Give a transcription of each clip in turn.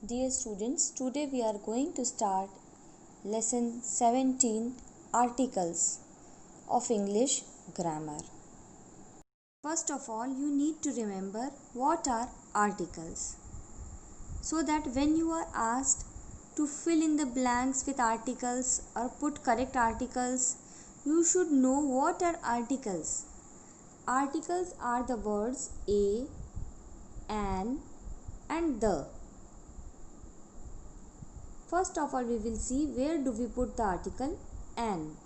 Dear students, today we are going to start lesson 17 articles of English grammar. First of all, you need to remember what are articles, so that when you are asked to fill in the blanks with articles or put correct articles, you should know what are articles. Articles are the words a, an and the. First of all, we will see where do we put the article an.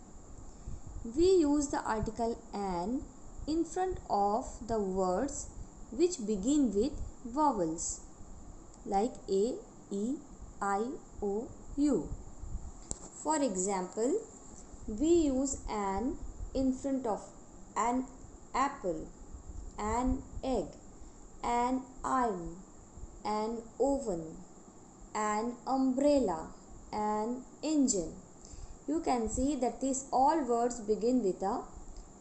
We use the article an in front of the words which begin with vowels like a, e, I, o, u. For example, we use an in front of an apple, an egg, an iron, an oven, an umbrella, an engine. You can see that these all words begin with a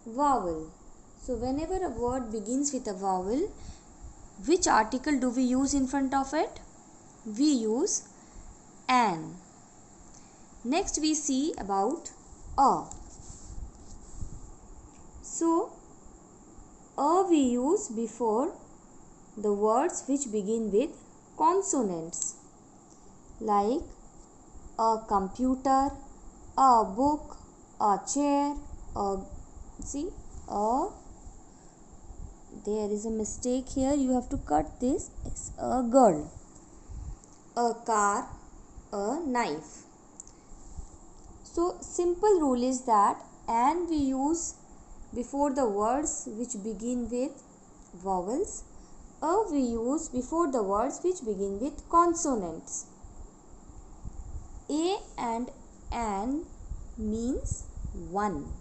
vowel. So whenever a word begins with a vowel, which article do we use in front of it? We use an. Next we see about a. So a we use before the words which begin with consonants, like a computer, a book, a chair, there is a mistake here, you have to cut this, it's a girl, a car, a knife. So simple rule is that and we use before the words which begin with vowels, a we use before the words which begin with consonants. A and an means one.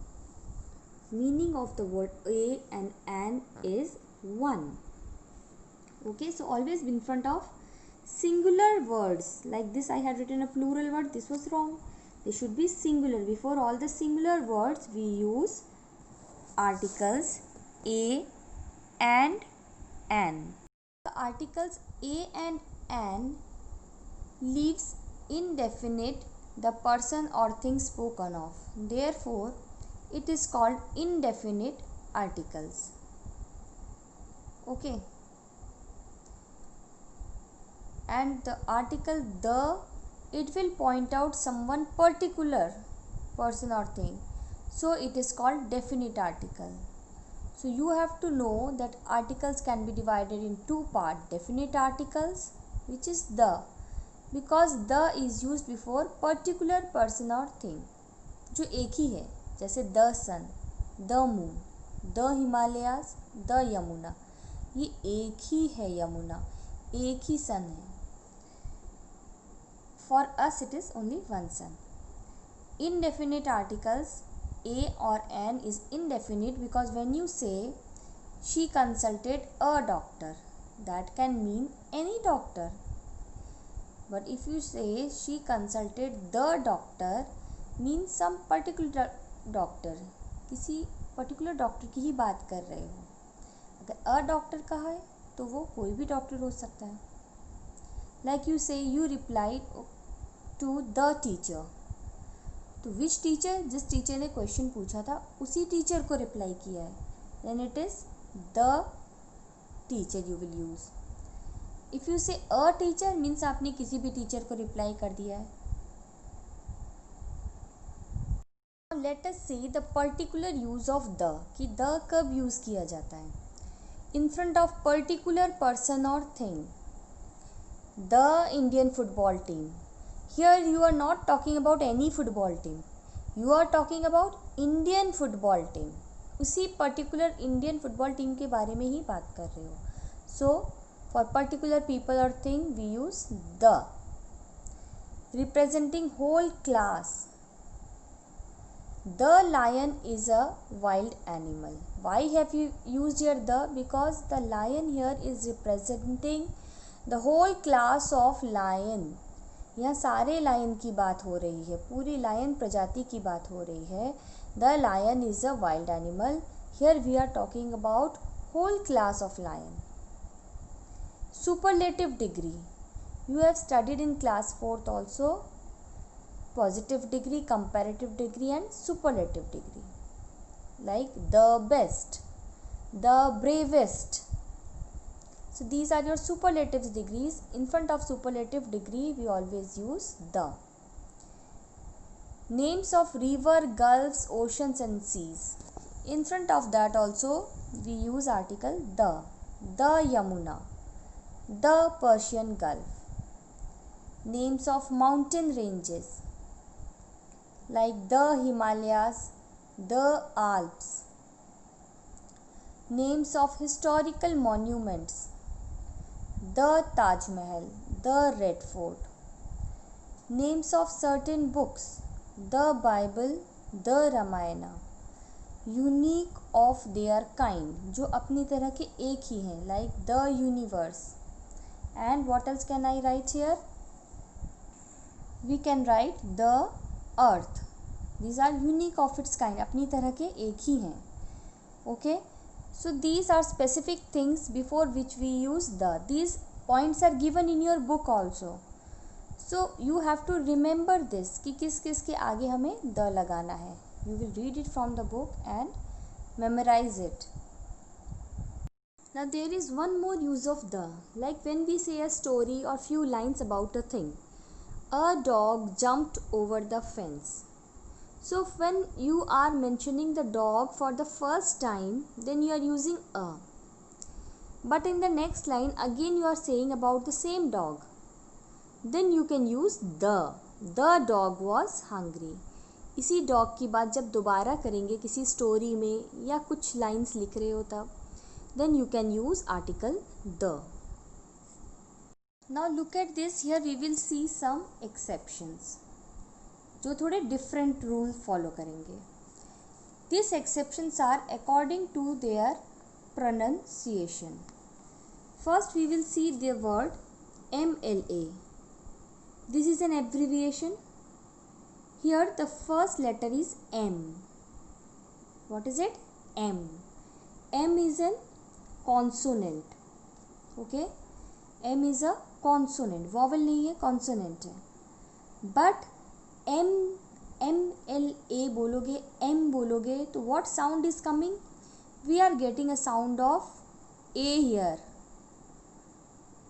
Meaning of the word a and an is one. Okay, so always in front of singular words. Like this, I had written a plural word. This was wrong. They should be singular. Before all the singular words, we use articles a and an. The articles a and an leaves indefinite the person or thing spoken of. Therefore, it is called indefinite articles. Okay. And the article the, it will point out someone particular person or thing. So, it is called definite article. So, you have to know that articles can be divided in two parts. Definite articles, which is the, because the is used before particular person or thing जो एक ही है, जैसे the sun, the moon, the Himalayas, the Yamuna, ये एक ही है यमुना, एक ही सन है. For us it is only one sun. Indefinite articles a or an is indefinite because when you say she consulted a doctor, that can mean any doctor. But if you say she consulted the doctor, means some particular doctor, किसी particular doctor की ही बात कर रहे हो. अगर a doctor कहा है तो वो कोई भी डॉक्टर हो सकता है. Like you say you reply to the teacher, तो विच टीचर, जिस टीचर ने क्वेश्चन पूछा था उसी टीचर को रिप्लाई किया है, then it is the teacher you will use. If you say a teacher means आपने किसी भी टीचर को रिप्लाई कर दिया है. Let us see the particular use of the, कि द कब यूज़ किया जाता है. In front of particular person और thing. The Indian football team, here you are not talking about any football team, you are talking about Indian football team. उसी particular Indian football team के बारे में ही बात कर रहे हो. सो for particular people or thing we use the. Representing whole class, the lion is a wild animal. Why have you used here the? Because the lion here is representing the whole class of lion. यहाँ सारे lion की बात हो रही है, पूरी lion प्रजाति की बात हो रही है. The lion is a wild animal. Here we are talking about whole class of lion. Superlative degree, You have studied in class 4th also positive degree, comparative degree and superlative degree, like the best, the bravest. So these are your superlatives degrees. In front of superlative degree we always use the. Names of river, gulfs, oceans and seas. In front of that also we use article the. The Yamuna, the Persian Gulf. Names of mountain ranges like the Himalayas, the Alps. Names of historical monuments, the Taj Mahal, the Red Fort. Names of certain books, the Bible, the Ramayana. Unique of their kind, जो अपनी तरह के एक ही हैं, like the universe. And what else can I write here? We can write the earth. These are unique of its kind, अपनी तरह के एक ही हैं. Okay, so these are specific things before which we use the. These points are given in your book also, so you have to remember this कि किस किस के आगे हमें the लगाना है. You will read it from the book and memorize it. Now there is one more use of the, like when we say a story or few lines about a thing. A dog jumped over the fence. So when you are mentioning the dog for the first time, then you are using a. But in the next line again you are saying about the same dog, then you can use the. The dog was hungry. इसी dog की बात जब दोबारा करेंगे किसी story में या कुछ लाइंस लिख रहे हो तब, then you can use article the. Now look at this. Here we will see some exceptions जो थोड़े different rule follow करेंगे. These exceptions are according to their pronunciation. First we will see the word MLA. This is an abbreviation. Here the first letter is M. What is it? M. M is a consonant. Okay? M is a consonant. Vowel नहीं है, consonant है. But MLA बोलोगे, M बोलोगे, तो what sound is coming? We are getting a sound of A here.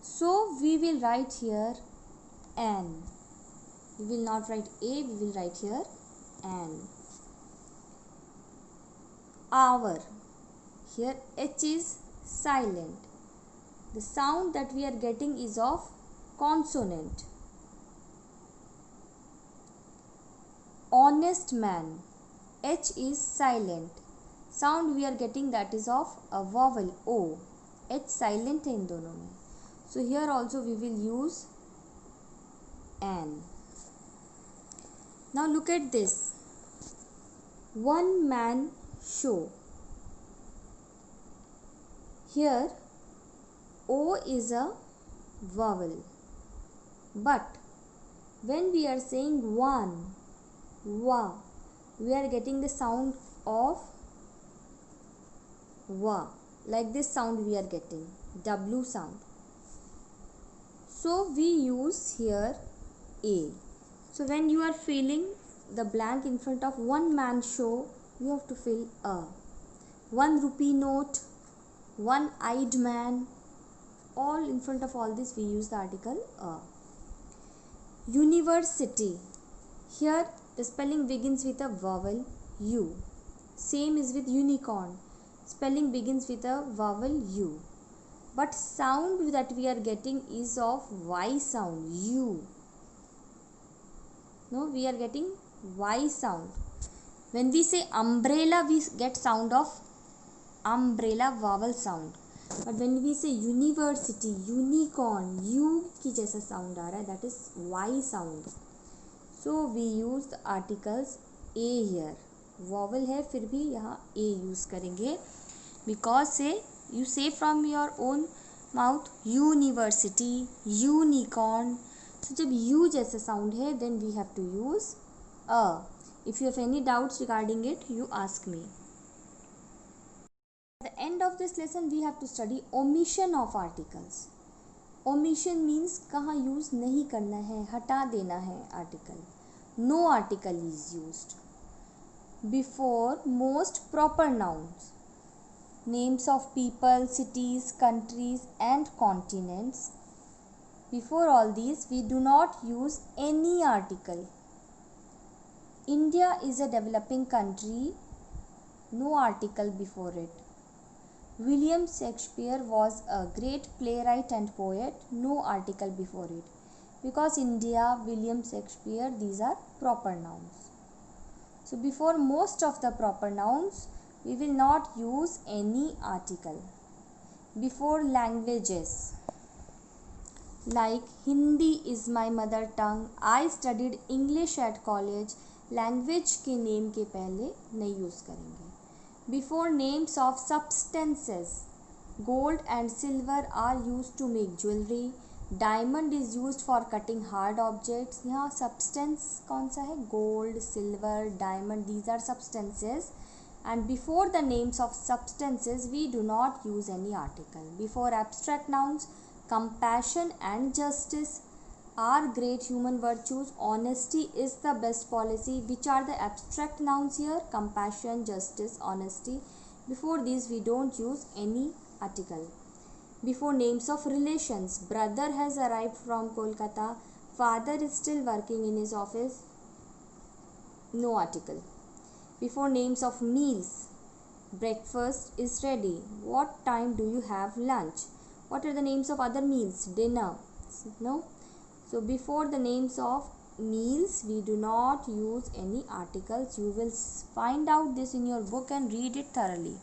So we will write here an. We will not write A, we will write here an. Hour. Here H is silent. The sound that we are getting is of consonant. Honest man. H is silent. Sound we are getting that is of a vowel O. H silent है इन दोनों में. So here also we will use an. Now look at this. One man show. Here O is a vowel, but when we are saying one, wa, we are getting the sound of wa, like this sound we are getting, W sound. So we use here A. So when you are filling the blank in front of one man show, you have to fill a. 1 rupee note, one-eyed man, all in front of all this we use the article a. University. Here the spelling begins with a vowel U. Same is with unicorn. Spelling begins with a vowel U. But sound that we are getting is of Y sound, U. No, we are getting Y sound. When we say umbrella, we get sound of umbrella vowel sound. But when we say university, unicorn, U की जैसा sound आ रहा है, that is Y sound. So we use the articles A here. Vowel है फिर भी यहाँ A use करेंगे, because say you say from your own mouth university, unicorn. So जब U जैसा sound है, then we have to use a. If you have any doubts regarding it, you ask me. At the end of this lesson, we have to study omission of articles. Omission means कहाँ use नहीं करना है, हटा देना है article. No article is used before most proper nouns. Names of people, cities, countries and continents. Before all these, we do not use any article. India is a developing country. No article before it. William Shakespeare was a great playwright and poet. No article before it. Because India, William Shakespeare, these are proper nouns. So before most of the proper nouns, we will not use any article. Before languages, like Hindi is my mother tongue, I studied English at college, language के name के पहले नहीं use करेंगे. Before names of substances, gold and silver are used to make jewelry. Diamond is used for cutting hard objects. यहाँ substance कौन सा है? Gold, silver, diamond, these are substances. And before the names of substances, we do not use any article. Before abstract nouns, compassion and justice are great human virtues. Honesty is the best policy. Which are the abstract nouns here? Compassion, justice, honesty. Before these, we don't use any article. Before names of relations, brother has arrived from Kolkata, father is still working in his office. No article. Before names of meals, breakfast is ready. What time do you have lunch? What are the names of other meals? Dinner. No. So before the names of meals, we do not use any articles. You will find out this in your book and read it thoroughly.